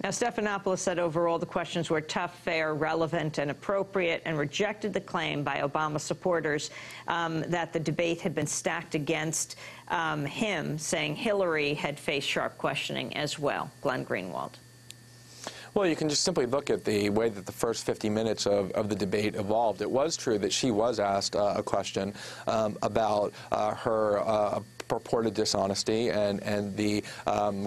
Now, Stephanopoulos said overall the questions were tough, fair, relevant, and appropriate, and rejected the claim by Obama supporters that the debate had been stacked against him, saying Hillary had faced sharp questioning as well. Glenn Greenwald. Well, you can just simply look at the way that the first 50 minutes of the debate evolved. It was true that she was asked a question about her purported dishonesty and the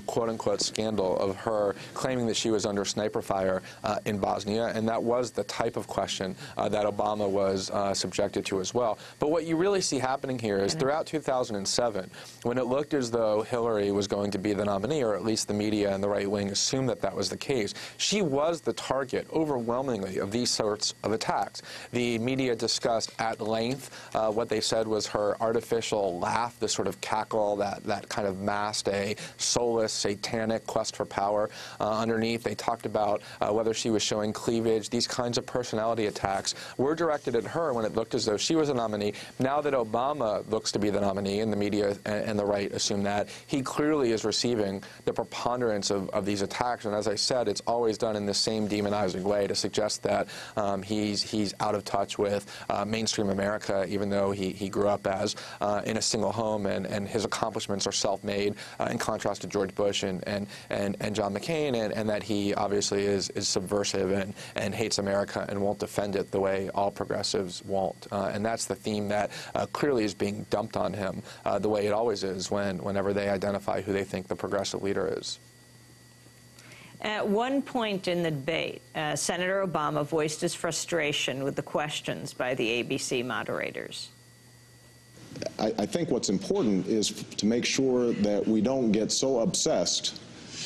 quote-unquote scandal of her claiming that she was under sniper fire in Bosnia, and that was the type of question that Obama was subjected to as well. But what you really see happening here is throughout 2007, when it looked as though Hillary was going to be the nominee, or at least the media and the right wing assumed that that was the case, she was the target overwhelmingly of these sorts of attacks. The media discussed at length what they said was her artificial laugh, this sort of cackle that kind of masked a soulless, satanic quest for power underneath. They talked about whether she was showing cleavage. These kinds of personality attacks were directed at her when it looked as though she was a nominee. Now that Obama looks to be the nominee, and the media and the right assume that, he clearly is receiving the preponderance of these attacks. And as I said, it's always done in the same demonizing way to suggest that he's out of touch with mainstream America, even though he grew up as in a single home, and his accomplishments are self-made, in contrast to George Bush and John McCain, and that he obviously is subversive and hates America and won't defend it the way all progressives won't. And that's the theme that clearly is being dumped on him, the way it always is whenever they identify who they think the progressive leader is. At one point in the debate, Senator Obama voiced his frustration with the questions by the ABC moderators. I think what's important is to make sure that we don't get so obsessed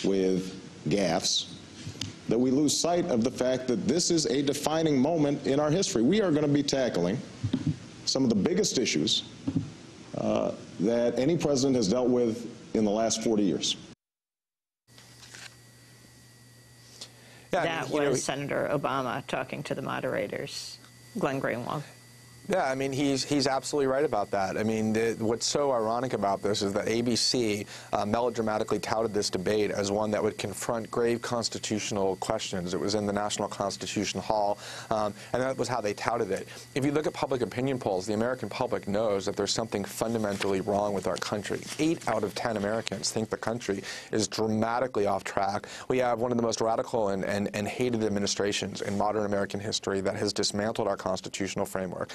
with gaffes that we lose sight of the fact that this is a defining moment in our history. We are going to be tackling some of the biggest issues that any president has dealt with in the last 40 years. Yeah, that was Senator Obama talking to the moderators. Glenn Greenwald. Yeah, I mean, he's absolutely right about that. I mean, what's so ironic about this is that ABC melodramatically touted this debate as one that would confront grave constitutional questions. It was in the National Constitution Hall, and that was how they touted it. If you look at public opinion polls, the American public knows that there's something fundamentally wrong with our country. 8 out of 10 Americans think the country is dramatically off track. We have one of the most radical and hated administrations in modern American history that has dismantled our constitutional framework.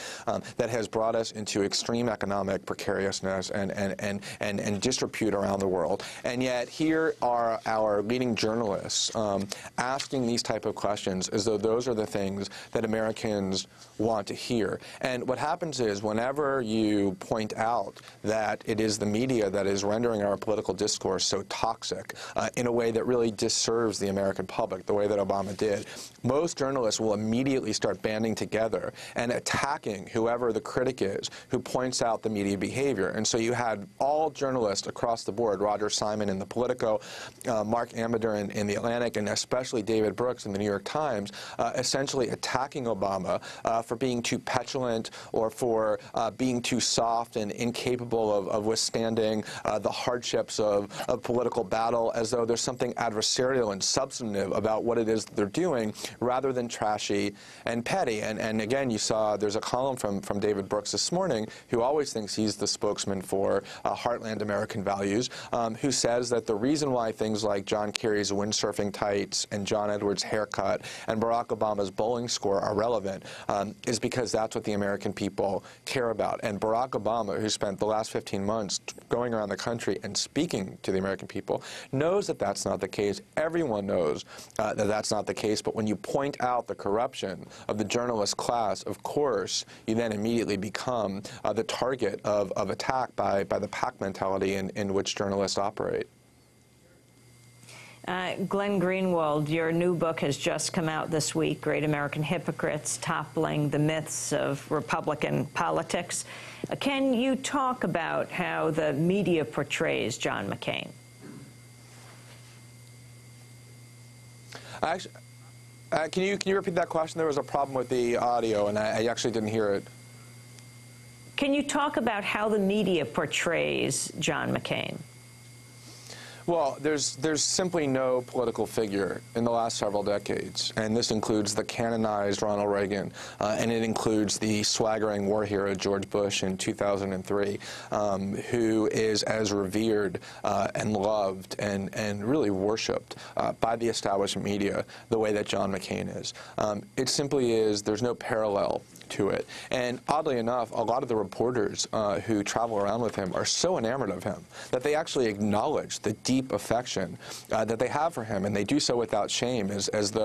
That has brought us into extreme economic precariousness and disrepute around the world. And yet here are our leading journalists asking these type of questions as though those are the things that Americans want to hear. And what happens is whenever you point out that it is the media that is rendering our political discourse so toxic in a way that really disserves the American public, the way that Obama did, most journalists will immediately start banding together and attacking whoever the critic is who points out the media behavior. And so you had all journalists across the board, Roger Simon in the Politico, Mark Amador in the Atlantic, and especially David Brooks in the New York Times, essentially attacking Obama for being too petulant or for being too soft and incapable of withstanding the hardships of political battle, as though there's something adversarial and substantive about what it is that they're doing, rather than trashy and petty. And again, you saw there's a column from David Brooks this morning, who always thinks he's the spokesman for heartland American values, who says that the reason why things like John Kerry's windsurfing tights and John Edwards' haircut and Barack Obama's bowling score are relevant is because that's what the American people care about. And Barack Obama, who spent the last 15 months going around the country and speaking to the American people, knows that that's not the case. Everyone knows that that's not the case. But when you point out the corruption of the journalist class, of course, you then immediately become the target of attack by the pack mentality in which journalists operate. Glenn Greenwald, your new book has just come out this week, Great American Hypocrites, Toppling the Myths of Republican Politics. Can you talk about how the media portrays John McCain? Actually, can you repeat that question? There was a problem with the audio, and I actually didn't hear it. Can you talk about how the media portrays John McCain? Well, there's simply no political figure in the last several decades, and this includes the canonized Ronald Reagan, and it includes the swaggering war hero George Bush in 2003, who is as revered and loved and really worshipped by the establishment media the way that John McCain is. It simply is, there's no parallel to it. And oddly enough, a lot of the reporters who travel around with him are so enamored of him that they actually acknowledge the deep affection that they have for him, and they do so without shame, as though